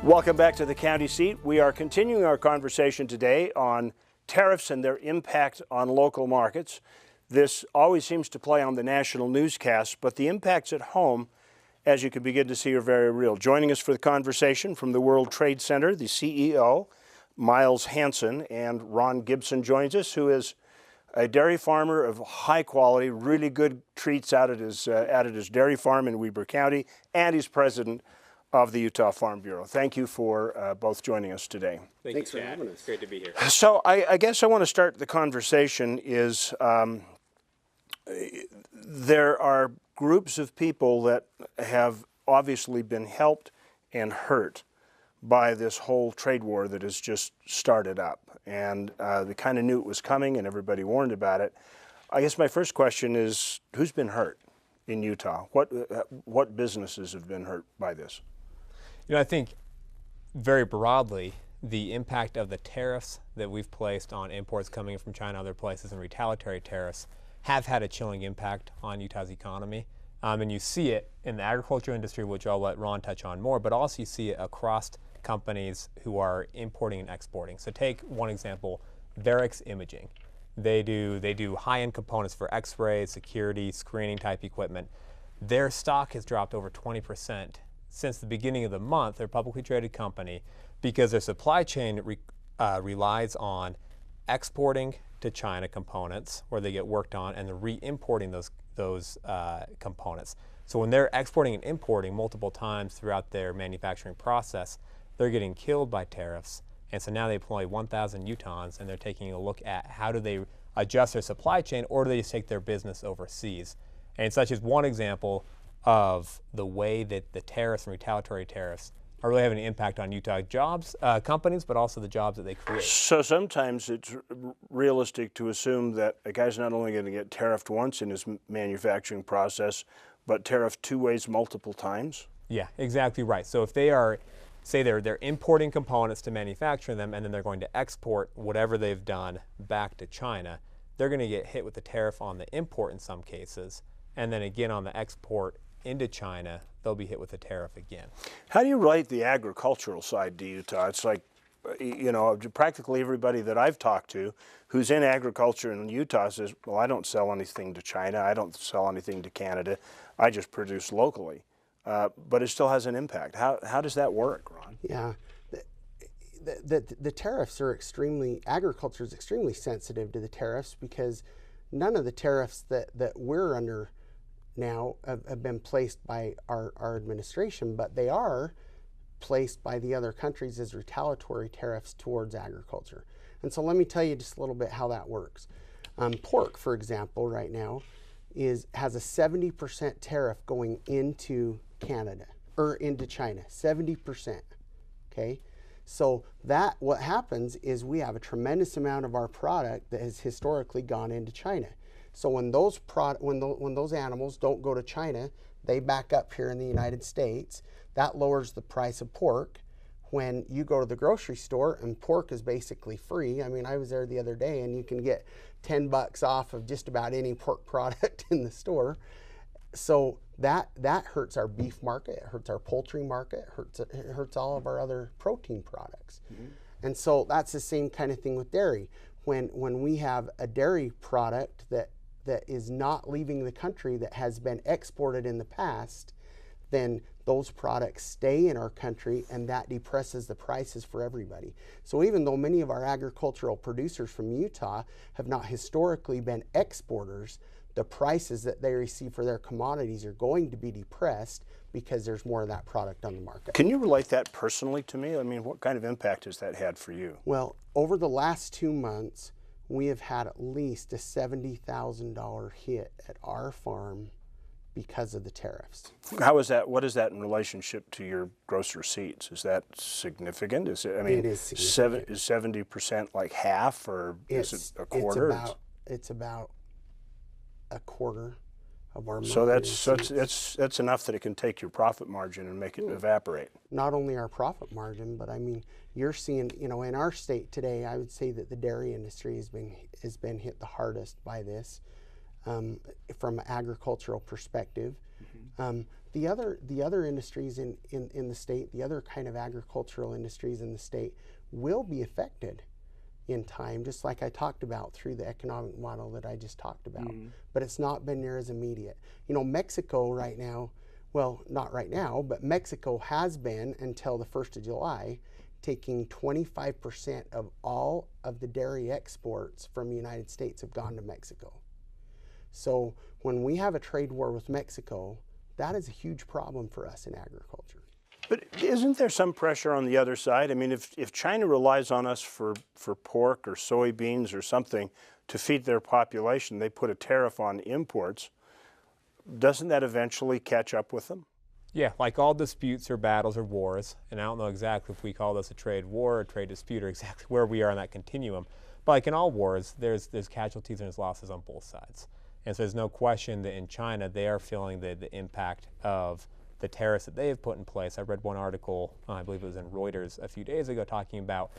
Welcome back to the county seat. We are continuing our conversation today on tariffs and their impact on local markets. This always seems to play on the national newscasts, but the impacts at home, as you can begin to see, are very real. Joining us for the conversation from the World Trade Center, the CEO, Miles Hansen, and Ron Gibson joins us, who is a dairy farmer of high quality, really good treats out at his dairy farm in Weber County, and he's president of the Utah Farm Bureau. Thank you for both joining us today. Thanks for having us. Great to be here. So I guess I want to start the conversation is there are groups of people that have obviously been helped and hurt by this whole trade war that has just started up. And they kind of knew it was coming and everybody warned about it. I guess my first question is, who's been hurt in Utah? What businesses have been hurt by this? You know, I think very broadly, the impact of the tariffs that we've placed on imports coming from China and other places and retaliatory tariffs have had a chilling impact on Utah's economy. And you see it in the agriculture industry, which I'll let Ron touch on more, but also you see it across companies who are importing and exporting. So take one example, Varix Imaging. They do high-end components for x-ray, security, screening type equipment. Their stock has dropped over 20% since the beginning of the month. They're a publicly traded company because their supply chain relies on exporting to China components where they get worked on and then re-importing those components. So when they're exporting and importing multiple times throughout their manufacturing process, they're getting killed by tariffs. And so now they employ 1,000 Utahns and they're taking a look at how do they adjust their supply chain, or do they just take their business overseas? And such is one example of the way that the tariffs and retaliatory tariffs are really having an impact on Utah jobs, companies, but also the jobs that they create. So sometimes it's realistic to assume that a guy's not only going to get tariffed once in his manufacturing process, but tariffed two ways multiple times? Yeah, exactly right. So if they are, say they're importing components to manufacture them and then they're going to export whatever they've done back to China, they're going to get hit with the tariff on the import in some cases, and then again on the export into China, they'll be hit with a tariff again. How do you relate the agricultural side to Utah? It's like, you know, practically everybody that I've talked to who's in agriculture in Utah says, well, I don't sell anything to China, I don't sell anything to Canada, I just produce locally. But it still has an impact. How does that work, Ron? Yeah, the tariffs are agriculture is extremely sensitive to the tariffs because none of the tariffs that we're under now have been placed by our administration, but they are placed by the other countries as retaliatory tariffs towards agriculture. And so let me tell you just a little bit how that works. Pork, for example, right now has a 70% tariff going into Canada or into China, 70%. Okay, so what happens is we have a tremendous amount of our product that has historically gone into China. So when those animals don't go to China, they back up here in the United States. That lowers the price of pork. When you go to the grocery store and pork is basically free. I mean, I was there the other day and you can get $10 off of just about any pork product in the store. So that hurts our beef market, it hurts our poultry market, it hurts all of our other protein products. Mm-hmm. And so that's the same kind of thing with dairy. When we have a dairy product that is not leaving the country that has been exported in the past, then those products stay in our country and that depresses the prices for everybody. So even though many of our agricultural producers from Utah have not historically been exporters, the prices that they receive for their commodities are going to be depressed because there's more of that product on the market. Can you relate that personally to me? I mean, what kind of impact has that had for you? Well, over the last 2 months, we have had at least a $70,000 hit at our farm because of the tariffs. How is that? What is that in relationship to your gross receipts? Is that significant? Is it? I mean, it is significant. Is 70% like half, or is it a quarter? It's about a quarter of our. So that's enough that it can take your profit margin and make it evaporate. Not only our profit margin, but I mean, you're seeing, you know, in our state today, I would say that the dairy industry has been hit the hardest by this from an agricultural perspective. Mm-hmm. the other industries in the state, the other kind of agricultural industries in the state will be affected in time, just like I talked about through the economic model that I just talked about. But it's not been near as immediate. You know, Mexico right now, well, not right now, but Mexico has been until the 1st of July taking 25% of all of the dairy exports from the United States have gone to Mexico. So when we have a trade war with Mexico, that is a huge problem for us in agriculture. But isn't there some pressure on the other side? I mean, if China relies on us for pork or soybeans or something to feed their population, they put a tariff on imports, doesn't that eventually catch up with them? Yeah, like all disputes or battles or wars, and I don't know exactly if we call this a trade war or a trade dispute or exactly where we are in that continuum, but like in all wars, there's casualties and there's losses on both sides. And so there's no question that in China, they are feeling the impact of the tariffs that they have put in place. I read one article, I believe it was in Reuters a few days ago, talking about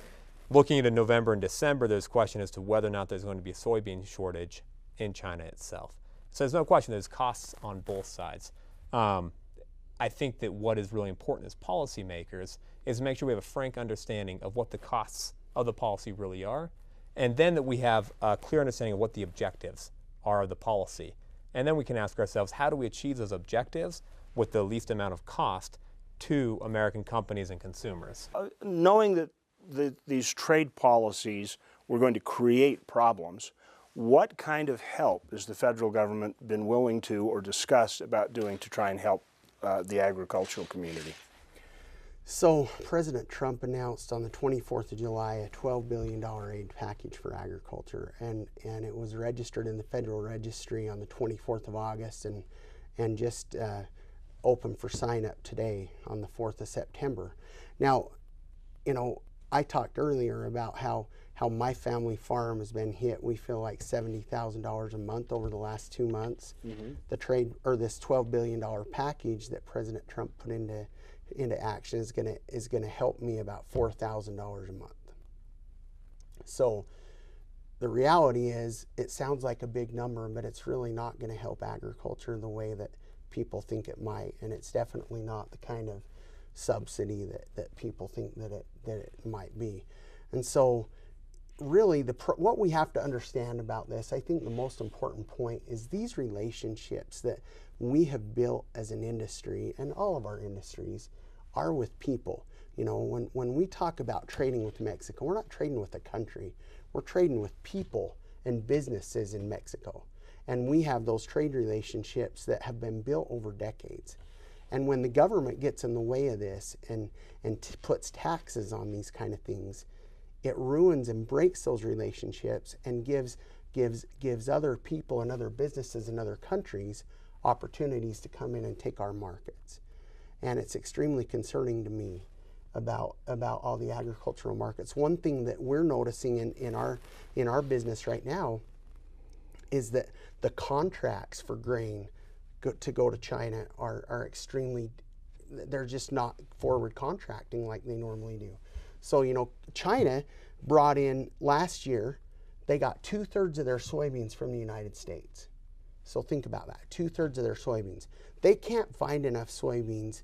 looking into November and December, there's question as to whether or not there's going to be a soybean shortage in China itself. So there's no question there's costs on both sides. I think that what is really important as policymakers is to make sure we have a frank understanding of what the costs of the policy really are, and then that we have a clear understanding of what the objectives are of the policy. And then we can ask ourselves, how do we achieve those objectives with the least amount of cost to American companies and consumers? Knowing that these trade policies were going to create problems, what kind of help has the federal government been willing to or discussed about doing to try and help the agricultural community? So President Trump announced on the 24th of July a $12 billion aid package for agriculture, and it was registered in the Federal Registry on the 24th of August and just open for sign up today on the 4th of September. Now, you know, I talked earlier about how my family farm has been hit. We feel like $70,000 a month over the last 2 months. The trade, or this $12 billion package that President Trump put into action is gonna help me about $4,000 a month. So the reality is, it sounds like a big number, but it's really not going to help agriculture the way that people think it might, and it's definitely not the kind of subsidy that people think that it might be. And so really what we have to understand about this, I think the most important point is these relationships that we have built as an industry, and all of our industries, are with people. You know, when we talk about trading with Mexico, we're not trading with a country, we're trading with people and businesses in Mexico. And we have those trade relationships that have been built over decades. And when the government gets in the way of this and puts taxes on these kind of things, it ruins and breaks those relationships and gives other people and other businesses in other countries opportunities to come in and take our markets. And it's extremely concerning to me about all the agricultural markets. One thing that we're noticing in our business right now is that the contracts for grain to go to China are extremely, they're just not forward contracting like they normally do. So, you know, China brought in last year, they got 2/3 of their soybeans from the United States. So think about that, 2/3 of their soybeans. They can't find enough soybeans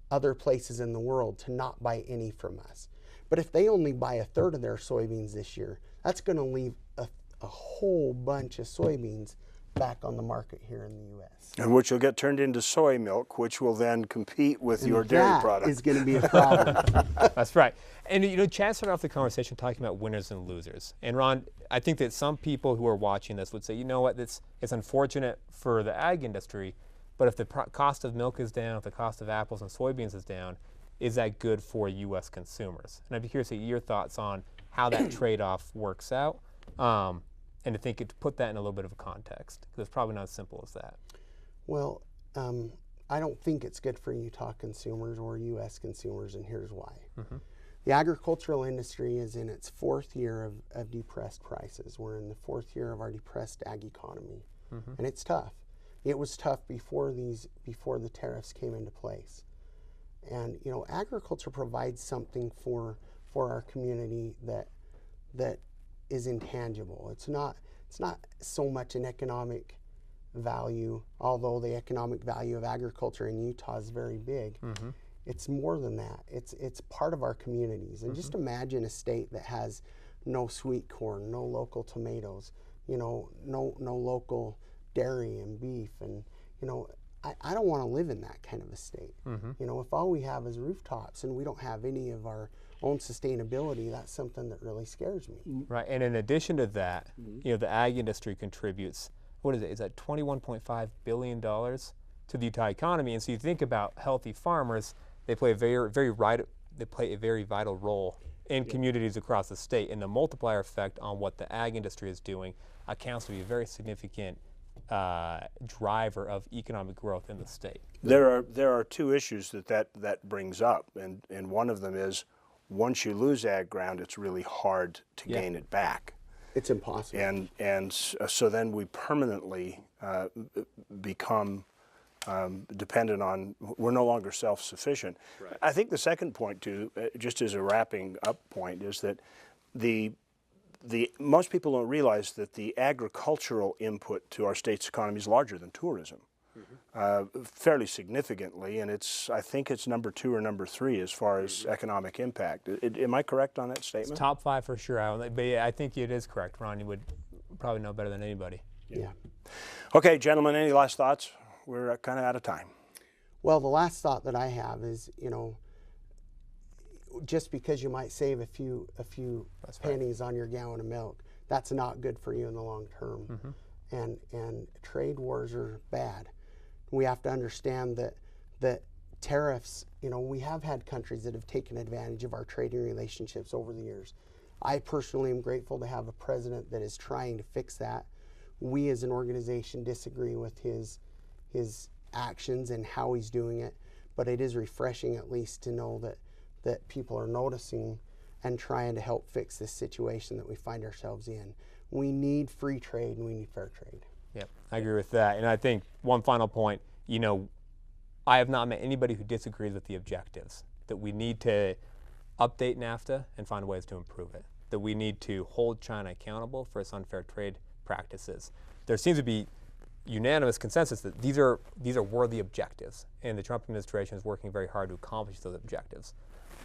other places in the world to not buy any from us. But if they only buy 1/3 of their soybeans this year, that's going to leave a whole bunch of soybeans back on the market here in the U.S. And which will get turned into soy milk, which will then compete with your dairy product. That is going to be a problem. That's right. And you know, Chad started off the conversation talking about winners and losers. And Ron, I think that some people who are watching this would say, you know what, it's unfortunate for the ag industry, but if the cost of milk is down, if the cost of apples and soybeans is down, is that good for U.S. consumers? And I'd be curious to get your thoughts on how that trade-off works out. And to put that in a little bit of a context, because it's probably not as simple as that. Well, I don't think it's good for Utah consumers or U.S. consumers, and here's why. The agricultural industry is in its 4th year of depressed prices. We're in the 4th year of our depressed ag economy, and it's tough. It was tough before the tariffs came into place. And you know, agriculture provides something for our community that is intangible. It's not so much an economic value, although the economic value of agriculture in Utah is very big. It's more than that. It's part of our communities. And just imagine a state that has no sweet corn, no local tomatoes, you know, no local dairy and beef. And, you know, I don't want to live in that kind of a state. You know, if all we have is rooftops and we don't have any of our own sustainability, that's something that really scares me. Right, and in addition to that, you know, the ag industry contributes, what is it? Is that $21.5 billion to the Utah economy? And so you think about healthy farmers, they play a very vital role in communities across the state, and the multiplier effect on what the ag industry is doing accounts to be a very significant driver of economic growth in the state. There are two issues that brings up, and one of them is once you lose ag ground, it's really hard to gain it back. It's impossible. And so then we permanently become dependent on, we're no longer self-sufficient. Right. I think the second point too, just as a wrapping up point, is that most people don't realize that the agricultural input to our state's economy is larger than tourism, fairly significantly, and I think it's number 2 or number 3 as far as economic impact. Am I correct on that statement? It's top 5 for sure, Alan. But yeah, I think it is correct. Ron, you would probably know better than anybody. Yeah. Okay, gentlemen, any last thoughts? We're kind of out of time. Well, the last thought that I have is, you know, just because you might save a few pennies on your gallon of milk, that's not good for you in the long term. And trade wars are bad. We have to understand that tariffs, you know, we have had countries that have taken advantage of our trading relationships over the years. I personally am grateful to have a president that is trying to fix that. We as an organization disagree with his actions and how he's doing it, but it is refreshing at least to know that people are noticing and trying to help fix this situation that we find ourselves in. We need free trade and we need fair trade. Yep, I agree with that. And I think one final point, you know, I have not met anybody who disagrees with the objectives, that we need to update NAFTA and find ways to improve it, that we need to hold China accountable for its unfair trade practices. There seems to be unanimous consensus that these are worthy objectives, and the Trump administration is working very hard to accomplish those objectives.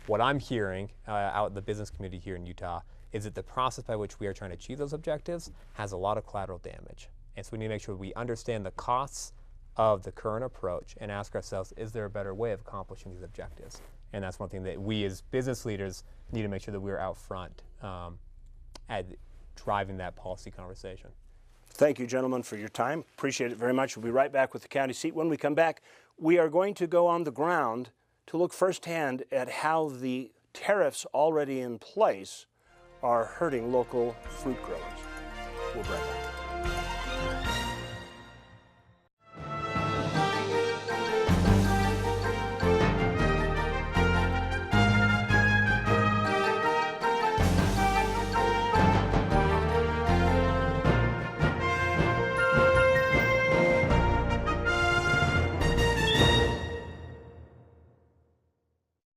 What I'm hearing out in the business community here in Utah is that the process by which we are trying to achieve those objectives has a lot of collateral damage. And so we need to make sure we understand the costs of the current approach and ask ourselves, is there a better way of accomplishing these objectives? And that's one thing that we as business leaders need to make sure that we're out front at driving that policy conversation. Thank you, gentlemen, for your time. Appreciate it very much. We'll be right back with the county seat. When we come back, we are going to go on the ground to look firsthand at how the tariffs already in place are hurting local fruit growers. We'll be right back.